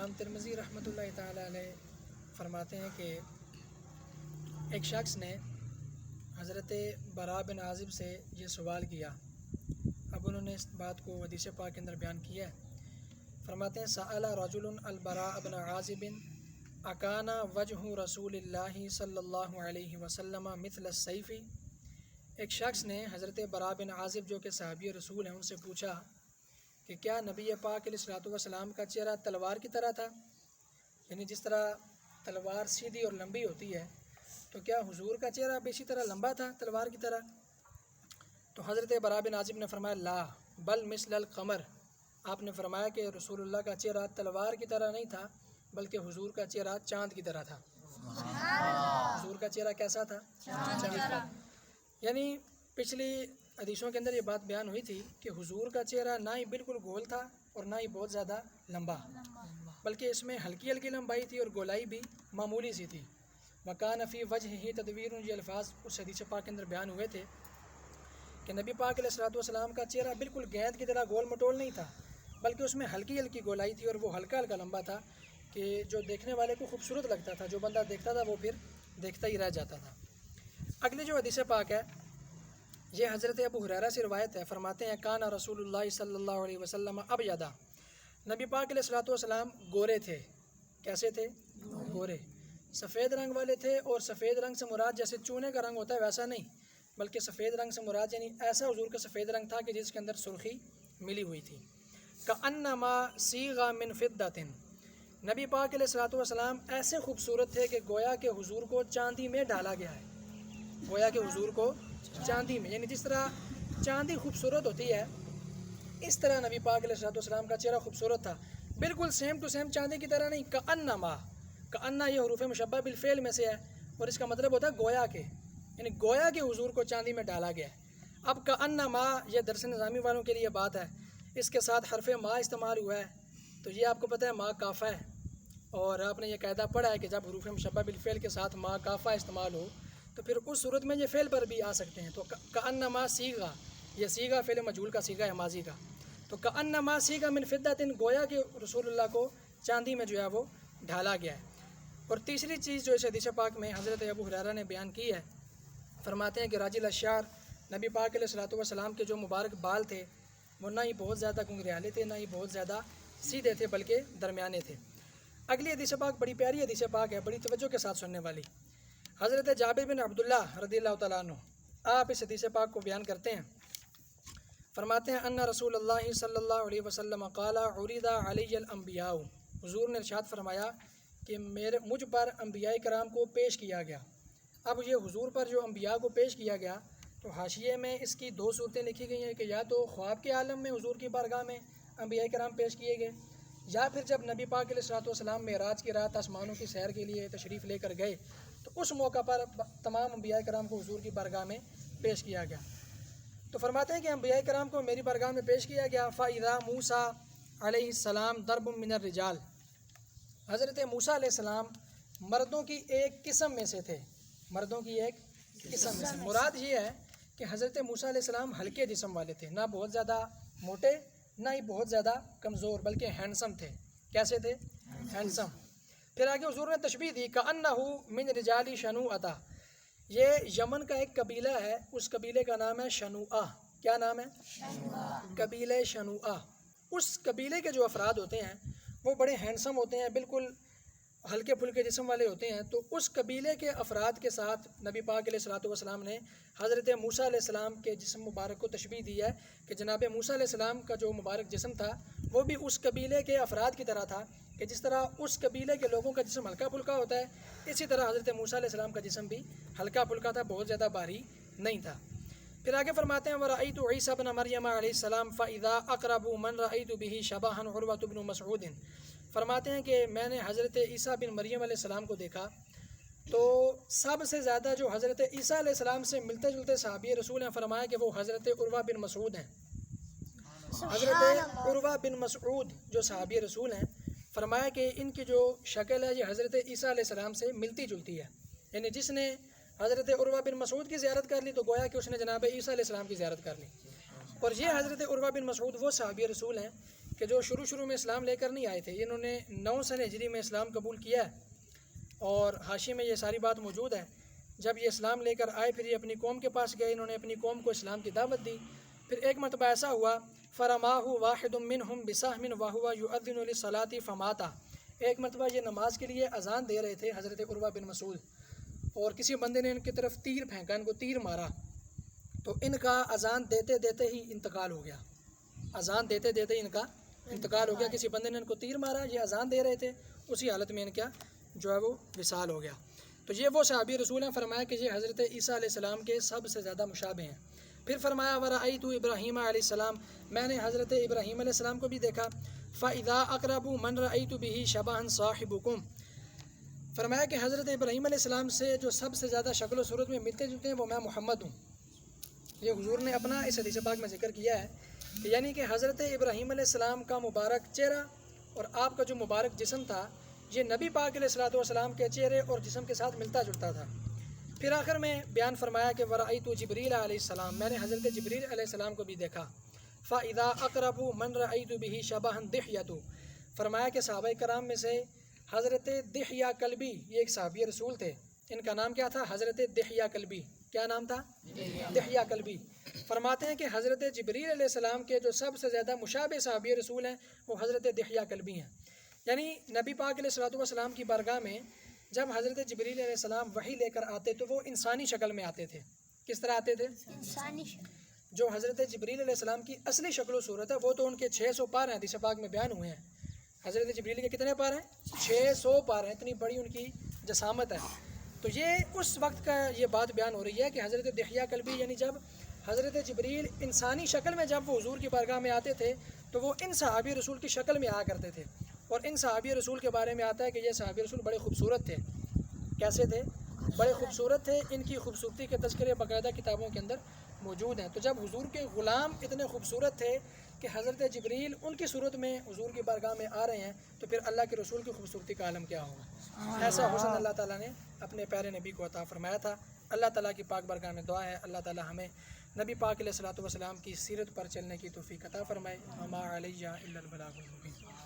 امام ترمذی رحمۃ اللہ تعالیٰ علیہ فرماتے ہیں کہ ایک شخص نے حضرت براء بن عازب سے یہ سوال کیا. اب انہوں نے اس بات کو حدیث پاک کے اندر بیان کیا ہے. فرماتے ہیں سأل رجل البراء بن عازب اکان وجہ رسول اللہ صلی اللہ علیہ وسلم مثل السیف. ایک شخص نے حضرت براء بن عازب جو کہ صحابی رسول ہیں ان سے پوچھا کہ کیا نبی پاک علیہ الصلوۃ والسلام کا چہرہ تلوار کی طرح تھا؟ یعنی جس طرح تلوار سیدھی اور لمبی ہوتی ہے تو کیا حضور کا چہرہ بھی اسی طرح لمبا تھا تلوار کی طرح؟ تو حضرت براء بن عازب نے فرمایا لا بل مثل القمر. آپ نے فرمایا کہ رسول اللہ کا چہرہ تلوار کی طرح نہیں تھا بلکہ حضور کا چہرہ چاند کی طرح تھا. حضور کا چہرہ کیسا تھا؟ چاند کا. یعنی پچھلی حدیثوں کے اندر یہ بات بیان ہوئی تھی کہ حضور کا چہرہ نہ ہی بالکل گول تھا اور نہ ہی بہت زیادہ لمبا، بلکہ اس میں ہلکی ہلکی لمبائی تھی اور گولائی بھی معمولی سی تھی. وکان فی وجہ تدویر، یہ الفاظ اس حدیث پاک کے اندر بیان ہوئے تھے کہ نبی پاک علیہ الصلوۃ والسلام کا چہرہ بالکل گیند کی طرح گول مٹول نہیں تھا بلکہ اس میں ہلکی ہلکی گولائی تھی اور وہ ہلکا ہلکا لمبا تھا کہ جو دیکھنے والے کو خوبصورت لگتا تھا، جو بندہ دیکھتا تھا وہ پھر دیکھتا ہی رہ جاتا تھا. اگلی جو حدیث پاک ہے یہ حضرت ابو ہریرہ سے روایت ہے. فرماتے ہیں کان رسول اللہ صلی اللہ علیہ وسلم ابیضا، نبی پاک علیہ الصلوۃ والسلام گورے تھے. کیسے تھے؟ گورے، سفید رنگ والے تھے. اور سفید رنگ سے مراد جیسے چونے کا رنگ ہوتا ہے ویسا نہیں، بلکہ سفید رنگ سے مراد یعنی ایسا حضور کا سفید رنگ تھا کہ جس کے اندر سرخی ملی ہوئی تھی. کأنما صیغ من فضۃ، نبی پاک علیہ الصلوۃ والسلام ایسے خوبصورت تھے کہ گویا کہ حضور کو چاندی میں ڈالا گیا ہے. گویا کہ حضور کو چاندی میں، یعنی جس طرح چاندی خوبصورت ہوتی ہے اس طرح نبی پاک علیہ الصلوۃ والسلام کا چہرہ خوبصورت تھا. بالکل سیم ٹو سیم چاندی کی طرح نہیں. کأنما، کأنا یہ حروف مشبہ بالفعل میں سے ہے اور اس کا مطلب ہوتا ہے گویا کے، یعنی گویا کہ حضور کو چاندی میں ڈالا گیا ہے. اب کأنما یہ درس نظامی والوں کے لیے بات ہے، اس کے ساتھ حرف ما استعمال ہوا ہے تو یہ آپ کو پتہ ہے ما کافہ ہے. اور آپ نے یہ قاعدہ پڑھا ہے کہ جب حروف مشبہ بالفعل کے ساتھ ما کافہ استعمال ہو تو پھر اس صورت میں یہ فعل پر بھی آ سکتے ہیں. تو کأنما صیغہ، یہ صیغہ فعل مجہول کا صیغہ ہے ماضی کا. تو کأنما صیغ من فضۃ، گویا کہ رسول اللہ کو چاندی میں جو ہے وہ ڈھالا گیا ہے. اور تیسری چیز جو اس حدیث پاک میں حضرت ابو ہریرہ نے بیان کی ہے، فرماتے ہیں کہ راجل الشعر، نبی پاک علیہ الصلوۃ والسلام کے جو مبارک بال تھے وہ نہ ہی بہت زیادہ گنگریالے تھے نہ ہی بہت زیادہ سیدھے تھے بلکہ درمیانے تھے. اگلی حدیث پاک بڑی پیاری حدیث پاک ہے، بڑی توجہ کے ساتھ سننے والی. حضرت جابر بن عبداللہ رضی اللہ تعالیٰ عنہ آپ اس حدیث پاک کو بیان کرتے ہیں. فرماتے ہیں ان رسول اللہ صلی اللہ علیہ وسلم قال عرض علی الانبیاء، حضور نے ارشاد فرمایا کہ مجھ پر انبیاء کرام کو پیش کیا گیا. اب یہ حضور پر جو انبیاء کو پیش کیا گیا تو حاشیے میں اس کی دو صورتیں لکھی گئی ہیں کہ یا تو خواب کے عالم میں حضور کی بارگاہ میں انبیاء کرام پیش کیے گئے، یا پھر جب نبی پاک علیہ الصلوۃ والسلام معراج کی رات آسمانوں کی سیر کے لیے تشریف لے کر گئے تو اس موقع پر تمام انبیاء کرام کو حضور کی بارگاہ میں پیش کیا گیا. تو فرماتے ہیں کہ انبیاء کرام کو میری بارگاہ میں پیش کیا گیا. فَإِذَا مُوسَىٰ علیہ السلام ضرب من الرجال، حضرت موسیٰ علیہ السلام مردوں کی ایک قسم میں سے تھے. مردوں کی ایک قسم میں سے مراد یہ ہے کہ حضرت موسیٰ علیہ السلام ہلکے جسم والے تھے، نہ بہت زیادہ موٹے نہ ہی بہت زیادہ کمزور، بلکہ ہینڈسم تھے. کیسے تھے؟ ہینڈسم. پھر آگے حضور نے تشبیہ دی کأنہ من رجال شنوءۃ، یہ یمن کا ایک قبیلہ ہے، اس قبیلے کا نام ہے شنوءہ. کیا نام ہے؟ قبیلہ شنوءہ. اس قبیلے کے جو افراد ہوتے ہیں وہ بڑے ہینڈسم ہوتے ہیں، بالکل ہلکے پھلکے جسم والے ہوتے ہیں. تو اس قبیلے کے افراد کے ساتھ نبی پاک علیہ الصلوۃ والسلام نے حضرت موسیٰ علیہ السلام کے جسم مبارک کو تشبیہ دی ہے کہ جناب موسیٰ علیہ السلام کا جو مبارک جسم تھا وہ بھی اس قبیلے کے افراد کی طرح تھا کہ جس طرح اس قبیلے کے لوگوں کا جسم ہلکا پھلکا ہوتا ہے اسی طرح حضرت موسیٰ علیہ السلام کا جسم بھی ہلکا پھلکا تھا، بہت زیادہ بھاری نہیں تھا. پھر آگے فرماتے ہیں وَرَأَيْتُ عِيسَىٰ ابْنَ مَرْيَمَ علیہ السلام فَإِذَا أَقْرَبُ مَنْ رَأَيْتُ بِهِ شَبَهًا عُرْوَةُ بْنُ مَسْعُودٍ. فرماتے ہیں کہ میں نے حضرت عیسیٰ بن مریم علیہ السلام کو دیکھا تو سب سے زیادہ جو حضرت عیسیٰ علیہ السلام سے ملتے جلتے صحابی رسول ہیں فرمایا کہ وہ حضرت عروہ بن مسعود ہیں. حضرت عروہ بن مسعود جو صحابی رسول ہیں فرمایا کہ ان کی جو شکل ہے یہ حضرت عیسیٰ علیہ السلام سے ملتی جلتی ہے. یعنی جس نے حضرت عروہ بن مسعود کی زیارت کر لی تو گویا کہ اس نے جناب عیسیٰ علیہ السلام کی زیارت کر لی. اور یہ حضرت عروہ بن مسعود وہ صحابی رسول ہیں کہ جو شروع میں اسلام لے کر نہیں آئے تھے، انہوں نے 9 سن ہجری میں اسلام قبول کیا ہے، اور حاشیے میں یہ ساری بات موجود ہے۔ جب یہ اسلام لے کر آئے پھر یہ اپنی قوم کے پاس گئے، انہوں نے اپنی قوم کو اسلام کی دعوت دی۔ پھر ایک مرتبہ ایسا ہوا فرماہ واحد منہم بسہم وہو یؤذن للصلاۃ فماتا، ایک مرتبہ یہ نماز کے لیے اذان دے رہے تھے حضرت عروہ بن مسعود، اور کسی بندے نے ان کی طرف تیر پھینکا، ان کو تیر مارا، تو ان کا اذان دیتے دیتے ہی انتقال ہو گیا، اذان دیتے دیتے ان کا انتقال ہو گیا۔ کسی بندے نے ان کو تیر مارا، یہ اذان دے رہے تھے، اسی حالت میں ان کا جو ہے وہ وصال ہو گیا۔ تو یہ وہ صحابی رسول ہیں، فرمایا کہ یہ حضرت عیسیٰ علیہ السلام کے سب سے زیادہ مشابہ ہیں۔ پھر فرمایا ورأیت ابراہیم علیہ السلام، میں نے حضرت ابراہیم علیہ السلام کو بھی دیکھا، فَإِذَا أَقْرَبُ مَنْ رَأَيْتُ بِهِ شَبَهًا صَاحِبُكُمْ، فرمایا کہ حضرت ابراہیم علیہ السلام سے جو سب سے زیادہ شکل و صورت میں ملتے جلتے ہیں وہ میں محمد ہوں۔ یہ حضور نے اپنا اس حدیث پاک میں ذکر کیا ہے کہ یعنی کہ حضرت ابراہیم علیہ السلام کا مبارک چہرہ اور آپ کا جو مبارک جسم تھا یہ نبی پاک علیہ الصلوۃ والسلام کے چہرے اور جسم کے ساتھ ملتا جلتا تھا۔ پھر آخر میں بیان فرمایا کہ ورأیت جبریل علیہ السلام، میں نے حضرت جبریل علیہ السلام کو بھی دیکھا، فَإِذَا أَقْرَبُ مَنْ رَأَيْتُ بِهِ شَبَهًا دِحْیَةُ، فرمایا کہ صحابہ کرام میں سے حضرت دحیہ کلبی، یہ ایک صحابی رسول تھے، ان کا نام کیا تھا؟ حضرت دحیہ کلبی۔ کیا نام تھا؟ دحیہ کلبی۔ فرماتے ہیں کہ حضرت جبریل علیہ السلام کے جو سب سے زیادہ مشابہ صحابی رسول ہیں وہ حضرت دحیہ کلبی ہیں۔ یعنی نبی پاک علیہ الصلوۃ والسلام کی بارگاہ میں جب حضرت جبریل علیہ السلام وحی لے کر آتے تو وہ انسانی شکل میں آتے تھے۔ کس طرح آتے تھے؟ انسانی شکل۔ جو حضرت جبریل علیہ السلام کی اصلی شکل و صورت ہے وہ تو ان کے 600 پار ہیں، حدیث پاک میں بیان ہوئے ہیں۔ حضرت جبریل کے کتنے پار ہیں؟ 600 پار ہیں، اتنی بڑی ان کی جسامت ہے۔ تو یہ اس وقت کا یہ بات بیان ہو رہی ہے کہ حضرت دحیہ کلبی یعنی جب حضرت جبریل انسانی شکل میں جب وہ حضور کی بارگاہ میں آتے تھے تو وہ ان صحابی رسول کی شکل میں آیا کرتے تھے، اور ان صحابی رسول کے بارے میں آتا ہے کہ یہ صحابی رسول بڑے خوبصورت تھے۔ کیسے تھے؟ بڑے خوبصورت تھے، ان کی خوبصورتی کے تذکرے باقاعدہ کتابوں کے اندر موجود ہیں۔ تو جب حضور کے غلام اتنے خوبصورت تھے کہ حضرت جبریل ان کی صورت میں حضور کی بارگاہ میں آ رہے ہیں تو پھر اللہ کے رسول کی خوبصورتی کا عالم کیا ہوگا؟ ایسا حسن اللہ تعالیٰ نے اپنے پیارے نبی کو عطا فرمایا تھا۔ اللہ تعالیٰ کی پاک بارگاہ میں دعا ہے اللہ تعالیٰ ہمیں نبی پاک علیہ الصلوۃ والسلام کی سیرت پر چلنے کی توفیق عطا فرمائے۔ وما علیہ الا البلاغ المبین۔